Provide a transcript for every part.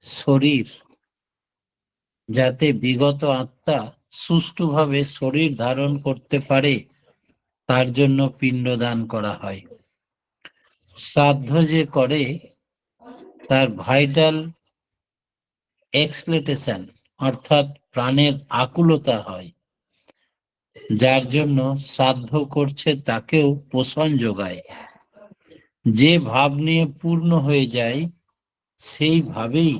শরীর যাতে বিগত আত্মা সুষ্ঠুভাবে শরীর ধারণ করতে পারে তার জন্য পিণ্ডদান করা হয়। শ্রাদ্ধ যে করে তার ভাইটাল এক্সলেটেশন অর্থাৎ প্রাণের আকুলতা হয়, যার জন্য শ্রাদ্ধ করছে তাকেও পোষণ যোগায়। যে ভাব নিয়ে পূর্ণ হয়ে যায় সেই ভাবেই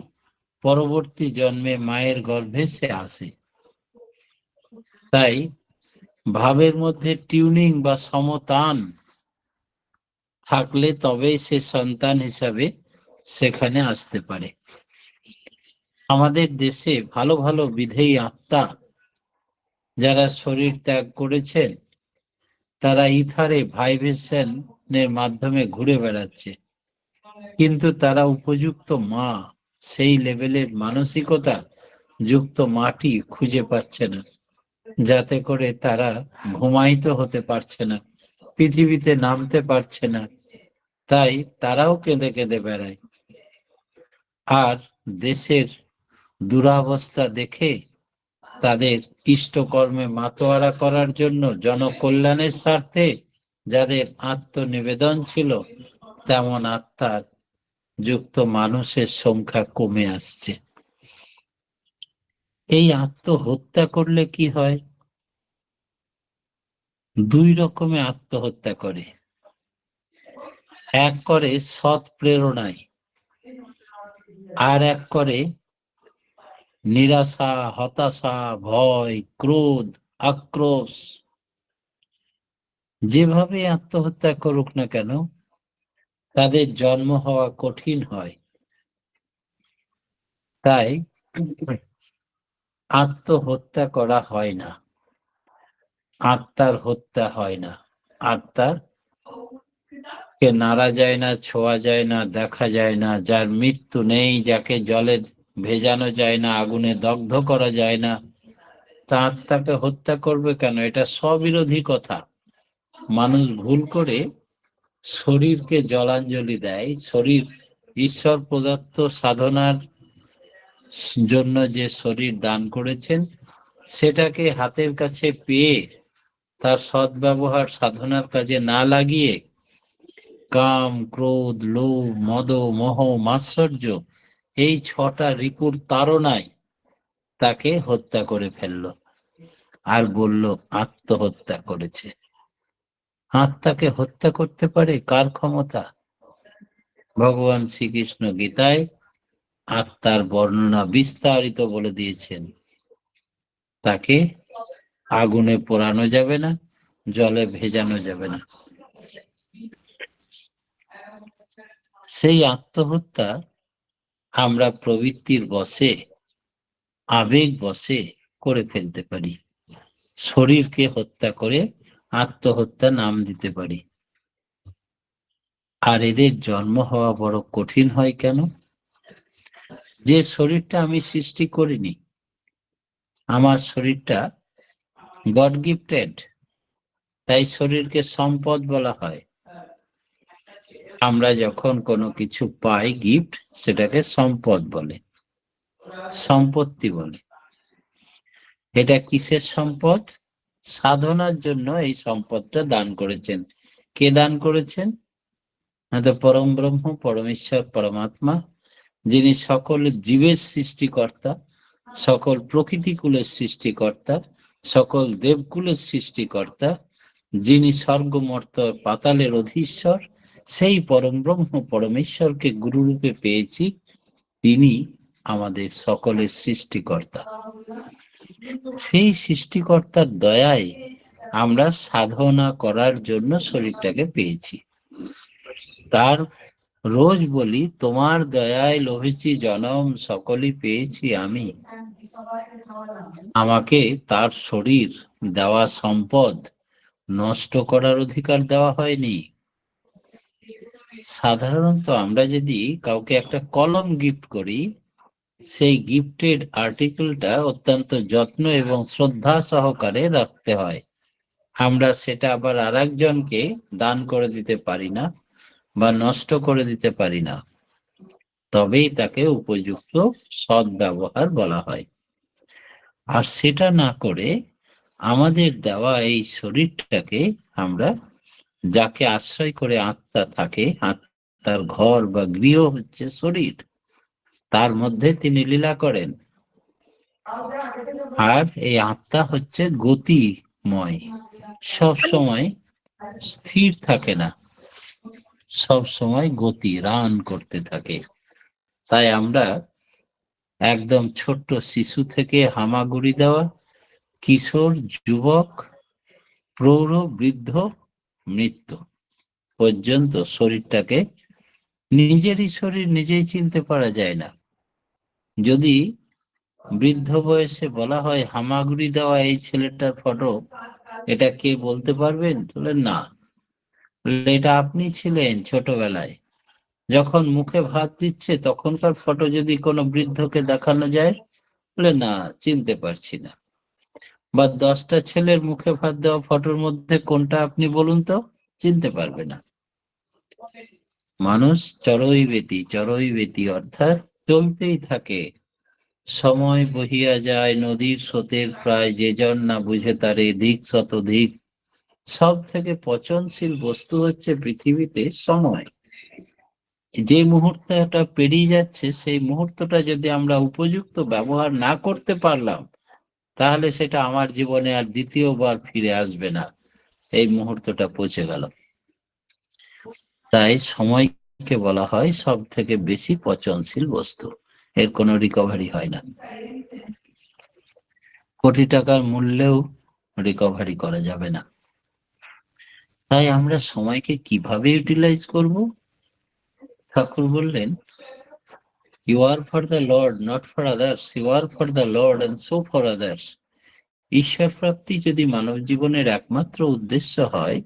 পরবর্তী জন্মে মায়ের গর্ভে সে আসে। তাই ভাবের মধ্যে টিউনিং বা সমতান থাকলে তবেই সে সন্তান হিসাবে সেখানে আসতে পারে। আমাদের দেশে ভালো ভালো বিধেয়ী আত্মা যারা শরীর ত্যাগ করেছেন তারা ইথারে ভাইব্রেশনের মাধ্যমে ঘুরে বেড়াচ্ছে, কিন্তু তারা উপযুক্ত মা, সেই লেভেলের মানসিকতা যুক্ত মাটি খুঁজে পাচ্ছে না, যাতে করে তারা ঘুমায়িত হতে পারছে না, পৃথিবীতে নামতে পারছে না। তাই তারাও কেঁদে কেঁদে বেড়ায়। আর দেশের দুরাবস্থা দেখে তাদের ইষ্টকর্মে মাতোয়ারা করার জন্য জনকল্যাণের স্বার্থে যাদের আত্মনিবেদন ছিল তেমন আত্মার যুক্ত মানুষের সংখ্যা কমে আসছে। এই আত্মহত্যা করলে কি হয়? দুই রকমে আত্মহত্যা করে। এক করে সৎ প্রেরণায়, আর এক করে নিরাশা, হতাশা, ভয়, ক্রোধ, আক্রোশ। যেভাবে আত্মহত্যা করুক না কেন তাদের জন্ম হওয়া কঠিন হয়। তাই আত্মহত্যা করা হয় না, আত্মার হত্যা হয় না। আত্মার কে নাড়া যায় না, ছোঁয়া যায় না, দেখা যায় না, যার মৃত্যু নেই, যাকে জলে ভেজানো যায় না, আগুনে দগ্ধ করা যায় না, তা আত্মাকে হত্যা করবে কেন? এটা স্ববিরোধী কথা। মানুষ ভুল করে শরীরকে জলাঞ্জলি দেয়। শরীর ঈশ্বর প্রদত্ত সাধনার জন্য যে শরীর দান করেছেন সেটাকে হাতের কাছে পেয়ে তার সদ্ব্যবহার সাধনার কাজে না লাগিয়ে কাম, ক্রোধ, লোভ, মদ, মোহ, মাৎসর্য এই 6টা রিপুর তাড়নায় তাকে হত্যা করে ফেললো আর বলল আত্মহত্যা করেছে। আত্মাকে হত্যা করতে পারে কার ক্ষমতা? ভগবান শ্রীকৃষ্ণ গীতায় আত্মার বর্ণনা বিস্তারিত বলে দিয়েছেন। তাকে আগুনে পোড়ানো যাবে না, জলে ভেজানো যাবে না। সেই আত্মহত্যা আমরা প্রবৃত্তির বশে, আবেগ বশে করে ফেলতে পারি। শরীরকে হত্যা করে আত্মহত্যা নাম দিতে পারি। আর এদের জন্ম হওয়া বড় কঠিন হয় কেন? যে শরীরটা আমি সৃষ্টি করিনি, আমার শরীরটা গড গিফটেড, তাই শরীরকে সম্পদ বলা হয়। আমরা যখন কোনো কিছু পাই গিফট, সেটাকে সম্পদ বলে, সম্পত্তি বলে। এটা কিসের সম্পদ? সাধনার জন্য এই সম্পদটা দান করেছেন। কে দান করেছেন? পরম ব্রহ্ম, পরমেশ্বর, পরমাত্মা, যিনি সকল জীবের সৃষ্টিকর্তা, সকল প্রকৃতিকুলের সৃষ্টিকর্তা, সকল দেবকুলের সৃষ্টিকর্তা, যিনি স্বর্গ মর্ত পাতালের অধীশ্বর, সেই পরম ব্রহ্ম পরমেশ্বরকে গুরুরূপে পেয়েছি। তিনি আমাদের সকলের সৃষ্টিকর্তা। সেই সৃষ্টিকর্তার দয়ায় আমরা সাধনা করার জন্য শরীরটাকে পেয়েছি। তার রোজ বলি, তোমার দয়ায় লোভেছি জনম, সকলই পেয়েছি আমি। আমাকে তার শরীর দেওয়া সম্পদ নষ্ট করার অধিকার দেওয়া হয়নি। সাধারণত আমরা যদি কাউকে একটা কলম গিফট করি, সেই গিফটেড আর্টিকেলটা অত্যন্ত যত্ন এবং শ্রদ্ধা সহকারে রাখতে হয়। আমরা সেটা আবার আরেকজনকে দান করে দিতে পারি না বা নষ্ট করে দিতে পারি না। তবেই তাকে উপযুক্ত সৎ ব্যবহার বলা হয়। আর সেটা না করে আমাদের দেওয়া এই শরীরটাকে আমরা, যাকে আশ্রয় করে আত্মা থাকে, আত্মার ঘর বা গৃহ হচ্ছে শরীর, তার মধ্যে তিনি লীলা করেন। আর এই আত্মা হচ্ছে গতিময়, সব সময় স্থির থাকে না, সব সময় গতি রান করতে থাকে। তাই আমরা একদম ছোট্ট শিশু থেকে হামাগুড়ি দেওয়া, কিশোর, যুবক, প্রৌঢ়, বৃদ্ধ, মৃত্যু পর্যন্ত শরীরটাকে, নিজেরই শরীর নিজেই চিনতে পারা যায় না। যদি বৃদ্ধ বয়সে বলা হয় হামাগুড়ি দেওয়া এই ছেলেটার ফটো, এটা কে বলতে পারবেন? বললেন না, এটা আপনি ছিলেন ছোটবেলায় যখন মুখে ভাত দিচ্ছে তখনকার ফটো যদি কোনো বৃদ্ধকে দেখানো যায়, বলে না, চিনতে পারছি না। বা 10টা ছেলের মুখে ভাত দেওয়া ফটোর মধ্যে কোনটা আপনি বলুন তো, চিনতে পারবে না। মানুষ চরৈবেতি অর্থাৎ চলতেই থাকে। সময় বহিয়া যায় নদীর স্রোতের প্রায়, যে জন না বুঝে তার এদিক শতধিক। সব থেকে পচনশীল বস্তু হচ্ছে পৃথিবীতে সময়। যে মুহূর্তটা পেরিয়ে যাচ্ছে সেই মুহূর্তটা যদি আমরা উপযুক্ত ব্যবহার না করতে পারলাম, তাহলে সেটা আমার জীবনে আর দ্বিতীয়বার ফিরে আসবে না, এই মুহূর্তটা পচে গেল। তাই সময়কে বলা হয় সব থেকে বেশি পচনশীল বস্তু, এর কোনো রিকভারি হয় না। কোটি টাকার মূল্যেও রিকভারি করা যাবে না। তাই আমরা সময়কে কিভাবে ইউটিলাইজ করব? ঠাকুর বললেন, you are for the lord, not for others, you are for the lord and so for others. ঈশ্বর প্রাপ্তি যদি মানব জীবনের একমাত্র উদ্দেশ্য হয়,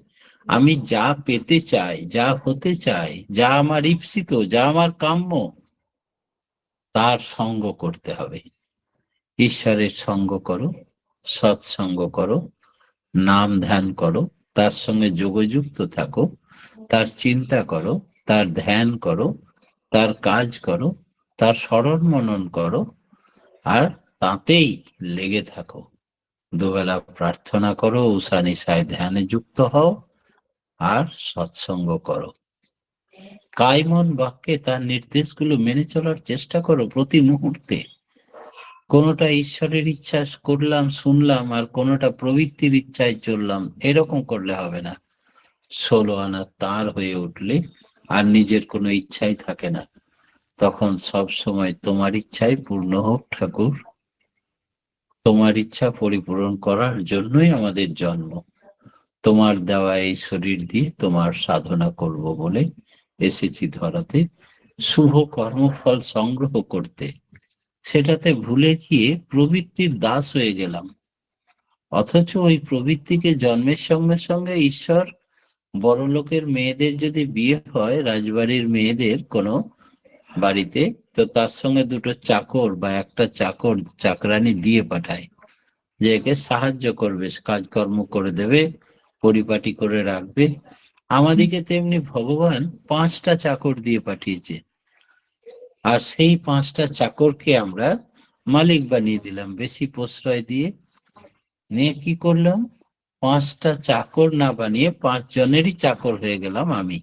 আমি যা পেতে চাই, যা হতে চাই, যা আমার ঈপ্সিত, যা আমার কাম্য, তার সঙ্গ করতে হবে। ঈশ্বরের সঙ্গ করো, সৎসঙ্গ করো, নাম ধ্যান করো, তার সঙ্গে যোগযুক্ত থাকো, তার চিন্তা করো, তার ধ্যান করো, তার কাজ করো, তার স্মরণ মনন করো, আর তাতেই লেগে থাকো। দুবেলা প্রার্থনা করো, উষা নিশায় ধ্যানে যুক্ত হও, আর সৎসঙ্গ করো। কায় মন বাক্যে তার নির্দেশগুলো মেনে চলার চেষ্টা করো প্রতি মুহূর্তে। কোনোটা ঈশ্বরের ইচ্ছা করলাম, শুনলাম, আর কোনোটা প্রবৃত্তির ইচ্ছায় চললাম, এরকম করলে হবে না। 16 আনা তার হয়ে উঠলে আর নিজের কোনো ইচ্ছাই থাকে না, তখন সব সময় তোমার ইচ্ছাই পূর্ণ হোক ঠাকুর, তোমার ইচ্ছা পরিপূরণ করার জন্যই আমাদের জন্ম। তোমার দেওয়া এই শরীর দিয়ে তোমার সাধনা করব বলে এসেছি ধরাতে, শুভ কর্মফল সংগ্রহ করতে। সেটাতে ভুলে গিয়ে প্রবৃত্তির দাস হয়ে গেলাম। অথচ ওই প্রবৃত্তিকে জন্মের সঙ্গে সঙ্গে ঈশ্বর, বড়লোকের মেয়েদের যদি বিয়ে হয়, রাজবাড়ির মেয়েদের কোনো বাড়িতে, তো তার সঙ্গে দুটো চাকর বা একটা চাকর চাকরানি দিয়ে পাঠায়, যে একে সাহায্য করবে, কাজকর্ম করে দেবে, পরিপাটি করে রাখবে। আমাদিকে তেমনি ভগবান 5টা চাকর দিয়ে পাঠিয়েছে, আর সেই 5টা চাকরকে আমরা মালিক বানিয়ে দিলাম বেশি প্রশ্রয় দিয়ে। নিয়ে কি করলাম, 5টা চাকর না বানিয়ে 5 জনেরই চাকর হয়ে গেলাম আমি।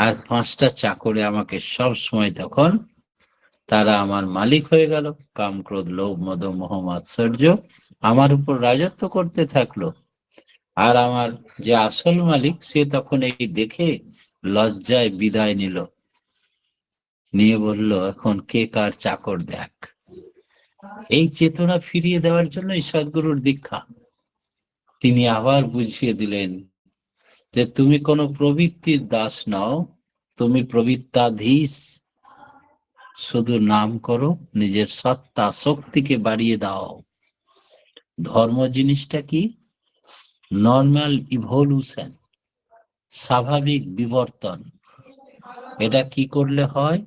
আর 5টা চাকরে আমাকে সব সময়, তখন তারা আমার মালিক হয়ে গেল। কাম, ক্রোধ, লোভ, মদ, মোহ, মাৎসর্য আমার উপর রাজত্ব করতে থাকলো। আর আমার যে আসল মালিক, সে তখন এই দেখে লজ্জায় বিদায় নিল, নিয়ে বলল, এখন কে কার চাকর দেখ। এই চেতনা ফিরিয়ে দেওয়ার জন্যই সদ্গুরুর দীক্ষা। তিনি আবার বুঝিয়ে দিলেন যে তুমি কোনো প্রবৃত্তির দাস নও, তুমি প্রবৃত্তাধীশ। শুধু নাম করো, নিজের সত্তা শক্তিকে বাড়িয়ে দাও। ধর্ম জিনিসটা কি? নর্মাল ইভলিউশন, স্বাভাবিক বিবর্তন। এটা কি করলে হয়?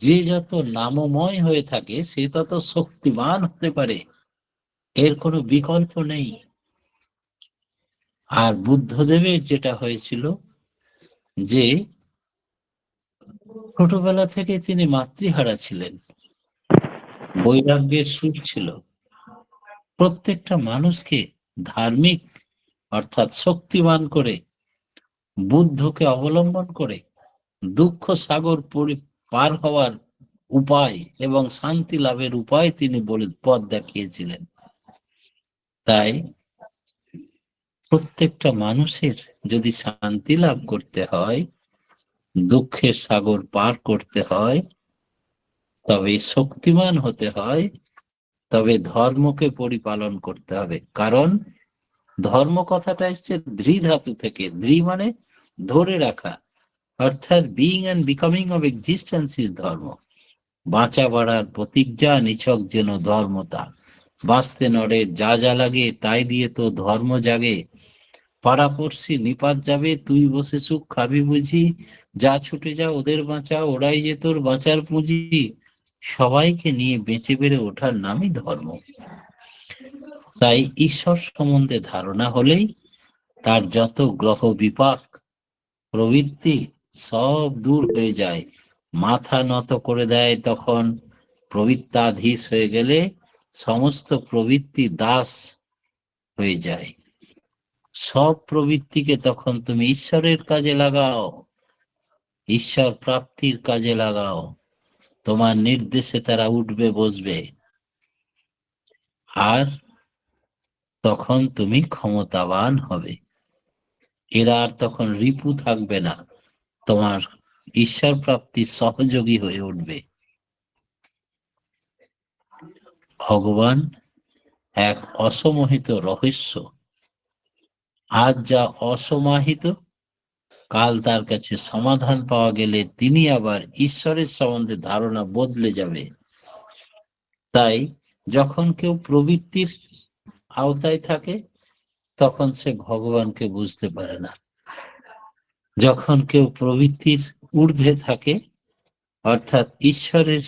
যে যত নামময় হয়ে থাকে সে তত শক্তিমান হতে পারে, এর কোনো বিকল্প নেই। আর বুদ্ধদেবের যেটা হয়েছিল, যে ছোটবেলা থেকে তিনি মাতৃহারা ছিলেন, বৈরাগ্যের সুর ছিল। প্রত্যেকটা মানুষকে ধার্মিক অর্থাৎ শক্তিমান করে, বুদ্ধকে অবলম্বন করে দুঃখ সাগর পার হওয়ার উপায় এবং শান্তি লাভের উপায় তিনি বলে পথ দেখিয়েছিলেন। তাই প্রত্যেকটা মানুষের যদি শান্তি লাভ করতে হয়, দুঃখের সাগর পার করতে হয়, তবে শক্তিমান হতে হয়, তবে ধর্মকে পরিপালন করতে হবে। কারণ ধর্ম কথাটা এসছে ধৃ ধাতু থেকে। ধৃ মানে ধরে রাখা, অর্থাৎ being and becoming of existence is ধর্ম। বাঁচা বাড়ার প্রতিজ্ঞা, নিছক যেন ধর্মতা। বাঁচতে নড়ের যা যা লাগে, তাই দিয়ে তো ধর্ম জাগে। পাড়াপড়শি নিপাত যাবে, তুই বসে সুখ খাবি বুঝি। যা ছুটে যা ওদের বাঁচা, ওরাই যে তোর বাঁচার পুঁজি। সবাইকে নিয়ে বেঁচে বেড়ে ওঠার নামই ধর্ম। তাই ঈশ্বর সম্বন্ধে ধারণা হলেই তার যত গ্রহ বিপাক প্রবৃত্তি সব দূর হয়ে যায়। মাথা নত করে দেয় তখন। প্রবৃত্তাধীশ হয়ে গেলে সমস্ত প্রবৃত্তি দাস হয়ে যায়। সব প্রবৃত্তিকে তখন তুমি ঈশ্বরের কাজে লাগাও, ঈশ্বর প্রাপ্তির কাজে লাগাও। তোমার নির্দেশে তারা উঠবে বসবে, আর তখন তুমি ক্ষমতাবান হবে। এরা আর তখন রিপু থাকবে না, তোমার ঈশ্বর প্রাপ্তির সহযোগী হয়ে উঠবে। ভগবান এক অসমাহিত রহস্য। আজ যা অসমাহিত, কাল তার কাছে সমাধান পাওয়া গেলে তিনি আবার ঈশ্বরের সম্বন্ধে ধারণা বদলে যাবে। তাই যখন কেউ প্রবৃত্তির আওতায় থাকে, তখন সে ভগবানকে বুঝতে পারে না। যখন কেউ প্রবৃত্তির ঊর্ধ্বে থাকে, অর্থাৎ ঈশ্বরের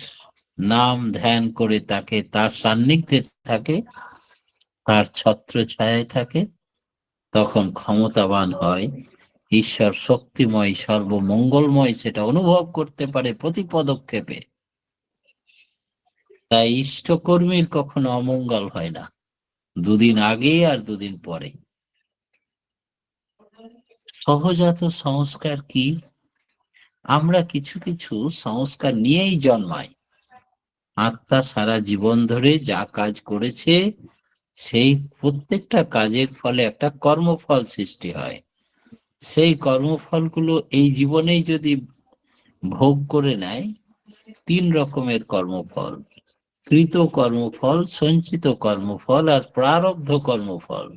নাম ধ্যান করে তাকে তার সান্নিধ্যে থাকে, তার ছত্র ছায়ায় থাকে, তখন ক্ষমতাবান হয়। ঈশ্বর শক্তিময়, সর্বমঙ্গলময় সেটা অনুভব করতে পারে প্রতি পদক্ষেপে। তাই ইষ্টকর্মীর কখনো অমঙ্গল হয় না, দুদিন আগে আর দুদিন পরে। সহজাত সংস্কার কি? আমরা কিছু কিছু সংস্কার নিয়েই জন্মাই। আত্মা সারা জীবন ধরে যা কাজ করেছে, সেই প্রত্যেকটা কাজের ফলে একটা কর্মফল সৃষ্টি হয়। সেই কর্মফলগুলো এই জীবনেই যদি ভোগ করে নেয়, 3 রকমের কর্মফল: কৃত কর্মফল, সঞ্চিত কর্মফল আর প্রারব্ধ কর্মফল।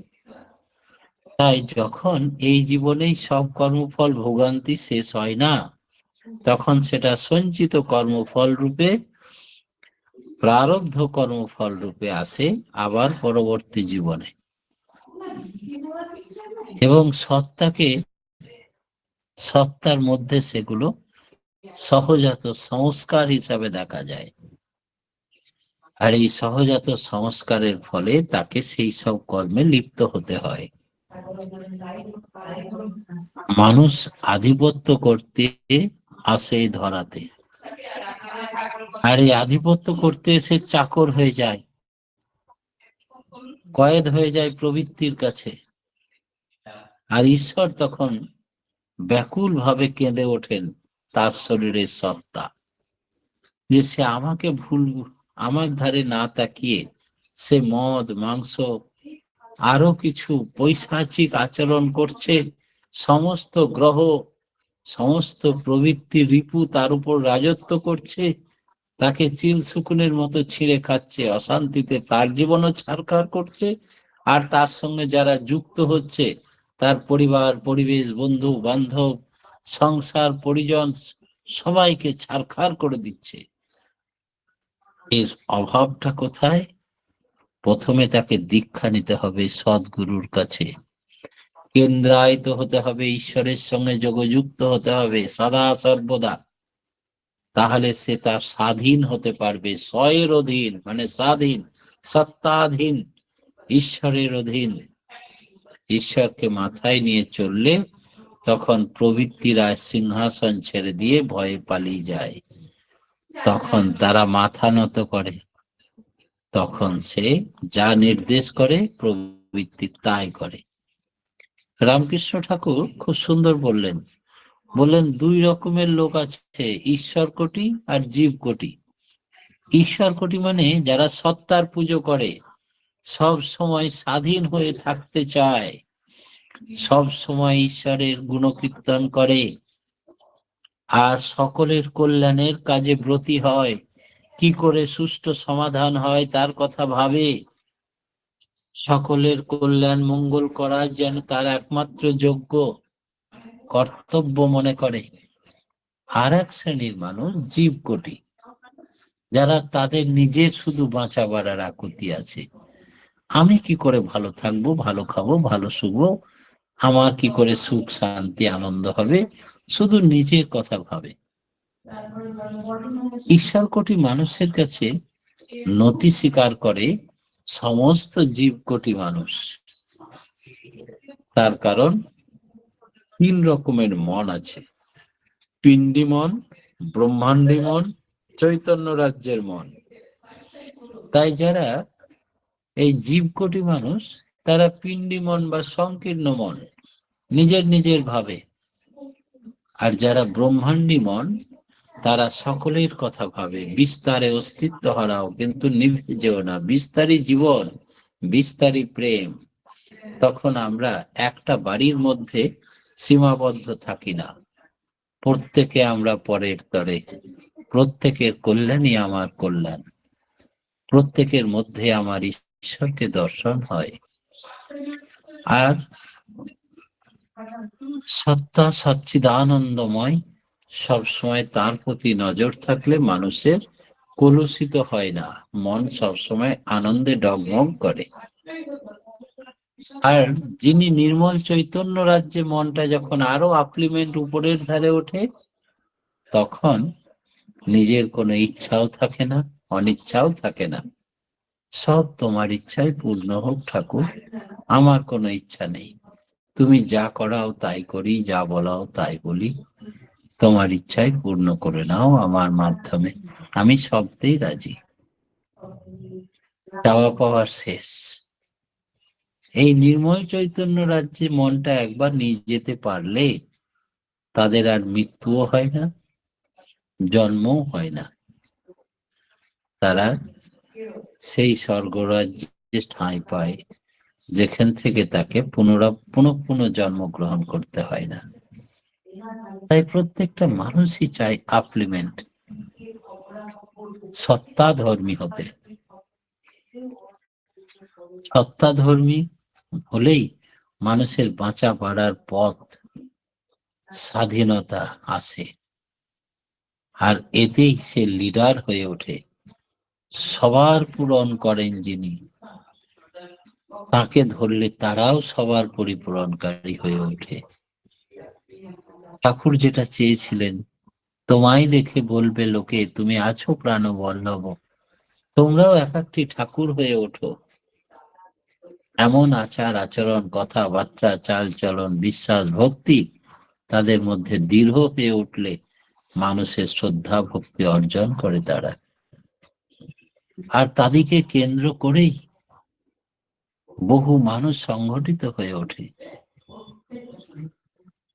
তাই যখন এই জীবনেই সব কর্মফল ভোগান্তি শেষ হয় না, তখন সেটা সঞ্চিত কর্মফল রূপে, প্রারব্ধ কর্মফল রূপে আসে আবার পরবর্তী জীবনে। এবং সত্তার মধ্যে সেগুলো সহজাত সংস্কার হিসাবে দেখা যায়। আর এই সহজাত সংস্কারের ফলে তাকে সেই সব কর্মে লিপ্ত হতে হয়। মানুষ আধিপত্য করতে আসে এই ধরাতে, আর এই আধিপত্য করতে এসে চাকর হয়ে যায়, কয়েদ হয়ে যায় প্রবৃত্তির কাছে। আর ঈশ্বর তখন ব্যাকুল ভাবে কেঁদে ওঠেন তার শরীরের সত্তা, যে সে আমাকে আমার ধারে না তাকিয়ে সে মদ মাংস আরো কিছু পৈশাচিক আচরণ করছে। সমস্ত গ্রহ, সমস্ত প্রবৃত্তি রিপু তার উপর রাজত্ব করছে, তাকে চিল শুকুনের মতো ছিঁড়ে খাচ্ছে, অশান্তিতে তার জীবনও ছারখার করছে। আর তার সঙ্গে যারা যুক্ত হচ্ছে, তার পরিবার পরিবেশ, বন্ধু বান্ধব, সংসার পরিজন, সবাইকে ছারখার করে দিচ্ছে। এর অভাবটা কোথায়? প্রথমে তাকে দীক্ষা নিতে হবে সদ্গুরুর কাছে, কেন্দ্রায়িত হতে হবে, ঈশ্বরের সঙ্গে যোগযুক্ত হতে হবে সদা সর্বদা। তাহলে সে তার স্বাধীন হতে পারবে, স্বয়ের অধীন মানে স্বাধীন, সত্তাধীন, ঈশ্বরের অধীন। ঈশ্বরকে মাথায় নিয়ে চললে তখন প্রবৃত্তিরা সিংহাসন ছেড়ে দিয়ে ভয়ে পালিয়ে যায়। তখন তারা মাথা নত করে। তখন সে যা নির্দেশ করে প্রবৃত্তি তাই করে। রামকৃষ্ণ ঠাকুর খুব সুন্দর বললেন, দুই রকমের লোক আছে, ঈশ্বর কোটি আর জীব কোটি। ঈশ্বর কোটি মানে যারা সত্তার পুজো করে, সব সময় স্বাধীন হয়ে থাকতে চায়, সব সময় ঈশ্বরের গুণকীর্তন করে, আর সকলের কল্যাণের কাজে ব্রতী হয়, কি করে সুষ্ঠু সমাধান হয় তার কথা ভাবে, সকলের কল্যাণ মঙ্গল করার যেন তার একমাত্র যোগ্য কর্তব্য মনে করে। আর এক শ্রেণীর মানুষ জীব কোটি, যারা তাদের নিজের শুধু বাঁচা বাড়ার আকুতি আছে। আমি কি করে ভালো থাকবো, ভালো খাবো, ভালো শুবো, আমার কি করে সুখ শান্তি আনন্দ হবে, শুধু নিজের কথা ভাবে। ঈশ্বর কোটি মানুষের কাছে নতি স্বীকার করে সমস্ত জীব কোটি মানুষ। তার কারণ 3 রকমের মন আছে, পিণ্ডি মন, ব্রহ্মাণ্ডী মন, চৈতন্য রাজ্যের মন। তাই যারা এই জীব কোটি মানুষ, তারা পিণ্ডি মন বা সংকীর্ণ মন, নিজের নিজের ভাবে। আর যারা ব্রহ্মাণ্ডী মন, তারা সকলের কথা ভাবে, বিস্তারে অস্তিত্ব হারাও কিন্তু নিভে যেও না, বিস্তারী জীবন, বিস্তারী প্রেম। তখন আমরা একটা বাড়ির মধ্যে সীমাবদ্ধ থাকি না, প্রত্যেকে আমরা পরের তরে, প্রত্যেকের কল্যাণই আমার কল্যাণ, প্রত্যেকের মধ্যে আমার ঈশ্বরকে দর্শন হয়। আর সত্তা সচ্চিদানন্দময়, সবসময় তার প্রতি নজর থাকলে মানুষের কলুষিত হয় না, মন সবসময় আনন্দে ডগমগ করে। আর যিনি নির্মল চৈতন্য রাজ্যে মনটা যখন আরো আপ্লিমেন্ট উপরের ধারে ওঠে, তখন নিজের কোনো ইচ্ছাও থাকে না, অনিচ্ছাও থাকে না। সব তোমার ইচ্ছায় পূর্ণ হোক ঠাকুর, আমার কোনো ইচ্ছা নেই, তুমি যা করাও তাই করি, যা বলাও তাই বলি, তোমার ইচ্ছাই পূর্ণ করে নাও আমার মাধ্যমে, আমি সবতেই রাজি। চাওয়া পাওয়ার শেষ। এই নির্মল চৈতন্য রাজ্যে মনটা একবার নিয়ে যেতে পারলে তাদের আর মৃত্যুও হয় না, জন্মও হয় না। তারা সেই স্বর্গরাজ্যে ঠাঁই পায়, যেখান থেকে তাকে পুনঃ জন্মগ্রহণ করতে হয় না। তাই প্রত্যেকটা মানুষই চায় আপলিমেন্ট, সত্তাধর্মী হতে। সত্তাধর্মী হলেই মানুষের বাঁচা বাড়ার পথ, স্বাধীনতা আসে, আর এতেই সে লিডার হয়ে ওঠে। সবার পূরণ করেন যিনি, তাকে ধরলে তারাও সবার পরিপূরণকারী হয়ে ওঠে। ঠাকুর যেটা চেয়েছিলেন, তোমায় দেখে বলবে লোকে তুমি আছো প্রাণবল্লভ, তোমরাও এক একটি ঠাকুর হয়ে ওঠো। এমন আচার আচরণ, কথাবার্তা, চাল চলন, বিশ্বাস, ভক্তি তাদের মধ্যে দৃঢ় হয়ে উঠলে মানুষের শ্রদ্ধা ভক্তি অর্জন করে তারা। আর তাদেরকে কেন্দ্র করেই বহু মানুষ সংগঠিত হয়ে ওঠে,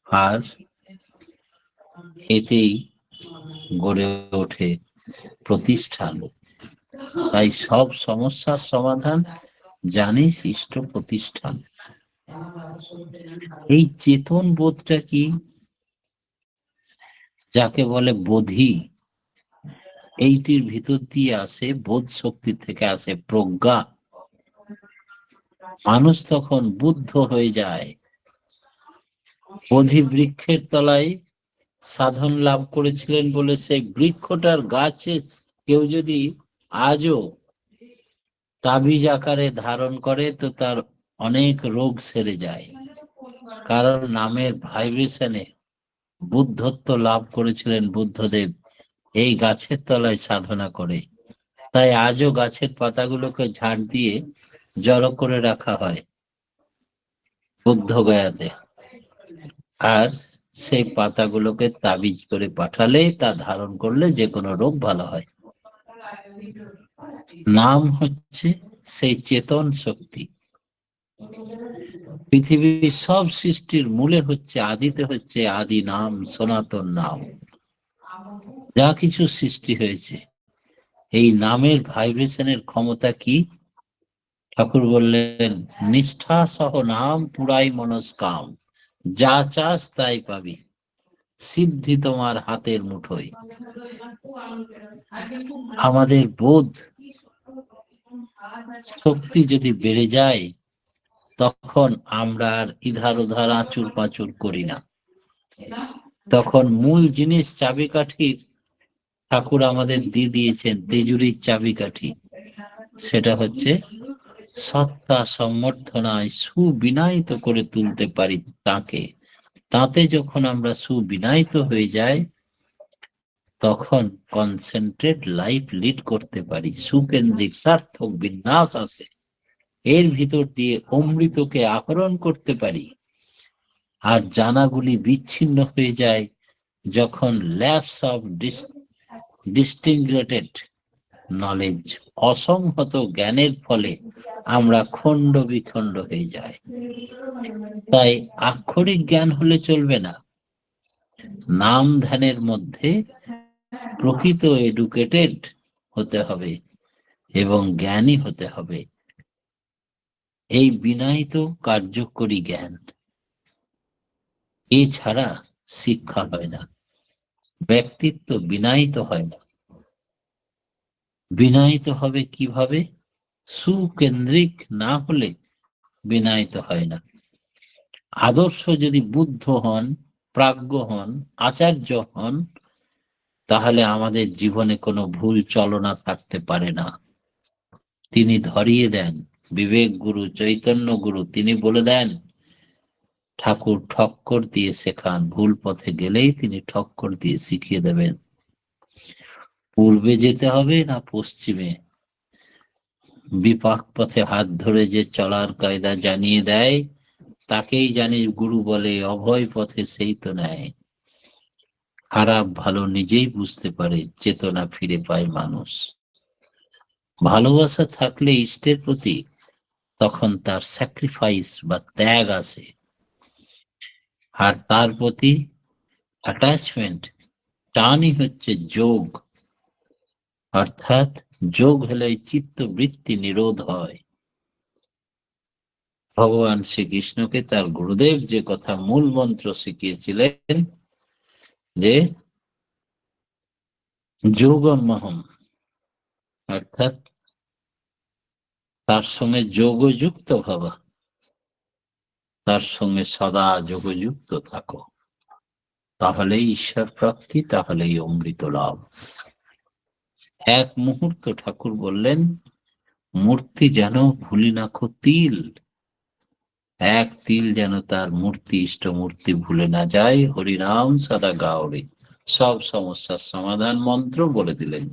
আর এতেই গড়ে ওঠে প্রতিষ্ঠান। তাই সব সমস্যার সমাধান জানিস ইষ্ট প্রতিষ্ঠান। এই চেতন বোধটা কি, যাকে বলে বোধি, এইটির ভিতর দিয়ে আসে, বোধ শক্তি থেকে আসে প্রজ্ঞা। মানুষ তখন বুদ্ধ হয়ে যায়। বোধি বৃক্ষের তলায় সাধন লাভ করেছিলেন বলে সেই বৃক্ষটার গাছে কেউ যদি আজও তাবিজ আকারে ধারণ করে তো তার অনেক রোগ সেরে যায়, কারণ নামের ভাইব্রেশনে বুদ্ধত্ব লাভ করেছিলেন বুদ্ধদেব এই গাছের তলায় সাধনা করে। তাই আজও গাছের পাতাগুলোকে ঝাড় দিয়ে জড়ো করে রাখা হয় বুদ্ধ গয়াতে। আর সেই পাতাগুলোকে তাবিজ করে পাঠালে তা ধারণ করলে যে কোনো রোগ ভালো হয়। নাম হচ্ছে সেই চেতন শক্তি। পৃথিবীর সব সৃষ্টির মূলে হচ্ছে, আদিতে হচ্ছে আদি নাম, সনাতন নাম। যা কিছু সৃষ্টি হয়েছে এই নামের ভাইব্রেশনের ক্ষমতা কি? ঠাকুর বললেন, নিষ্ঠা সহ নাম পুরাই মনস্কাম, যা চাস তাই পাবি, সিদ্ধি তোমার হাতের মুঠোয়। আমাদের বোধ শক্তি যদি বেড়ে যায় তখন আমরা আর ইধার উধার আঁচুর পাঁচুর করি না। তখন মূল জিনিস চাবিকাঠির ঠাকুর আমাদের দিয়ে দিয়েছেন, তেজুরির চাবিকাঠি, সেটা হচ্ছে সত্তা সম্বর্ধনায় সুবিনায়িত করে তুলতে পারি তাকে। তাতে যখন আমরা সুবিনায়িত হয়ে যাই তখন কনসেন্ট্রেট লাইফ লিড করতে পারি, সুকেন্দ্রিক সার্থক বিন্যাস আসে, এর ভিতর দিয়ে অমৃতকে আহরণ করতে পারি। আর জানাগুলি বিচ্ছিন্ন হয়ে যায় যখন ল্যাপস অফ ডিস্টিংগ্রেটেড নলেজ, অসংহত জ্ঞানের ফলে আমরা খণ্ড বিখণ্ড হয়ে যাই। তাই আক্ষরিক জ্ঞান হলে চলবে না, নাম ধ্যানের মধ্যে প্রকৃত এডুকেটেড হতে হবে এবং জ্ঞানী হতে হবে। এই বিনায়িত কার্যকরী জ্ঞান, এছাড়া শিক্ষা হয় না, ব্যক্তিত্ব বিনায়িত হয় না। বিনায়িত হবে কিভাবে? সুকেন্দ্রিক না হলে বিনায়িত হয় না। আদর্শ যদি বুদ্ধ হন, প্রাজ্ঞ হন, আচার্য হন, তাহলে আমাদের জীবনে কোনো ভুল চলনা থাকতে পারে না। তিনি ধরিয়ে দেন, বিবেক গুরু, চৈতন্য গুরু, তিনি বলে দেন, ঠাকুর ঠক্কর দিয়ে শেখান, ভুল পথে গেলেই তিনি ঠক্কর দিয়ে শিখিয়ে দেবেন। পূর্বে যেতে হবে না পশ্চিমে, বিপাক পথে হাত ধরে যে চলার কায়দা জানিয়ে দেয় তাকেই জানি গুরু বলে, অভয় পথে সেই তো নেয়। খারাপ ভালো নিজেই বুঝতে পারে, চেতনা ফিরে পায় মানুষ। ভালোবাসা থাকলে ইষ্টের প্রতি তখন তার স্যাক্রিফাইস বা ত্যাগ আসে, আর তার প্রতি অ্যাটাচমেন্ট, টানই হচ্ছে যোগ। অর্থাৎ যোগ হলে চিত্তবৃত্তি নিরোধ হয়। ভগবান শ্রীকৃষ্ণকে তার গুরুদেব যে কথা মূল মন্ত্র শিখিয়েছিলেন যে যোগমহম, অর্থাৎ তার সঙ্গে যোগযুক্ত ভাবা, তার সঙ্গে সদা যোগযুক্ত থাকো, তাহলেই ঈশ্বর প্রাপ্তি, তাহলেই অমৃত লাভ। এক মুহূর্ত ঠাকুর বললেন, মূর্তি যেন ভুলি নাখো তিল, এক তিল যেন তার মূর্তি ইষ্ট মূর্তি ভুলে না যায়, হরিনাম সদা গাওরে। সব সমস্যার সমাধান মন্ত্র বলে দিলেন,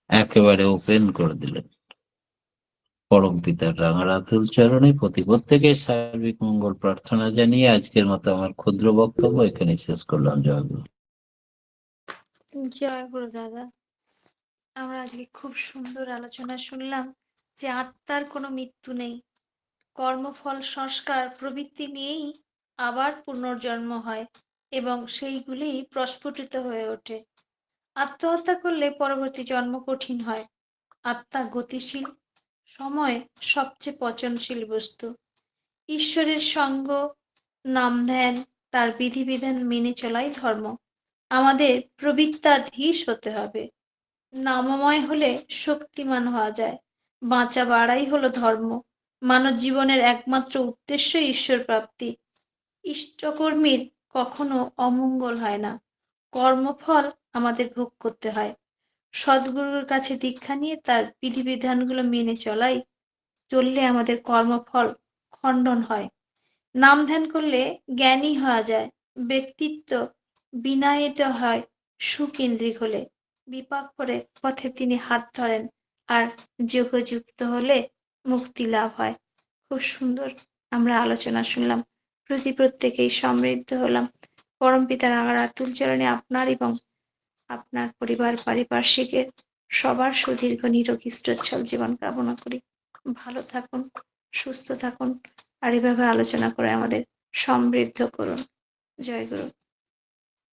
একেবারে ওপেন করে দিলেন। পরম পিতার রাঙারাতুল চরণে প্রত্যেকের সার্বিক মঙ্গল প্রার্থনা জানিয়ে আজকের মতো আমার ক্ষুদ্র বক্তব্য এখানে শেষ করলাম। জয় গুরু। জয় গুরু দাদা। আমরা আজকে খুব সুন্দর আলোচনা শুনলাম যে আত্মার কোনো মৃত্যু নেই, কর্মফল সংস্কার প্রবৃত্তি নিয়েই আবার পুনর্জন্ম হয় এবং সেইগুলি প্রস্ফুটিত হয়ে ওঠে। আত্মহত্যা করলে পরবর্তী জন্ম কঠিন হয়। আত্মা গতিশীল, সময় সবচেয়ে পচনশীল বস্তু। ঈশ্বরের সঙ্গ, নাম ধ্যান, তার বিধিবিধান মেনে চলাই ধর্ম। আমাদের প্রবৃত্তাধীশ হতে হবে। নামময় হলে শক্তিমান হওয়া যায়। বাঁচা বাড়াই হলো ধর্ম। মানব জীবনের একমাত্র উদ্দেশ্য ঈশ্বর প্রাপ্তি। ইষ্টকর্মীর কখনো অমঙ্গল হয় না, কর্মফল আমাদের ভোগ করতে হয়। সদ্গুরুর কাছে দীক্ষা নিয়ে তার বিধিবিধানগুলো মেনে চললে আমাদের কর্মফল খণ্ডন হয়। নাম ধ্যান করলে জ্ঞানী হওয়া যায়, ব্যক্তিত্ব বিনায়িত হয়। সুকেন্দ্রিক হলে বিপাক করে পথে তিনি হাত ধরেন, আর যোগযুক্ত হলে মুক্তি লাভ হয়। খুব সুন্দর আমরা আলোচনা শুনলাম। প্রত্যেকেই সমৃদ্ধ হলাম। পরমপিতা রাঙা আতুল চরণে আপনার এবং আপনার পরিবার পারিপার্শ্বিকের সবার সুদীর্ঘ নিরোগী সুচ্ছল জীবন কামনা করি। ভালো থাকুন, সুস্থ থাকুন, আর এভাবে আলোচনা করে আমাদের সমৃদ্ধ করুন। জয় গুরু।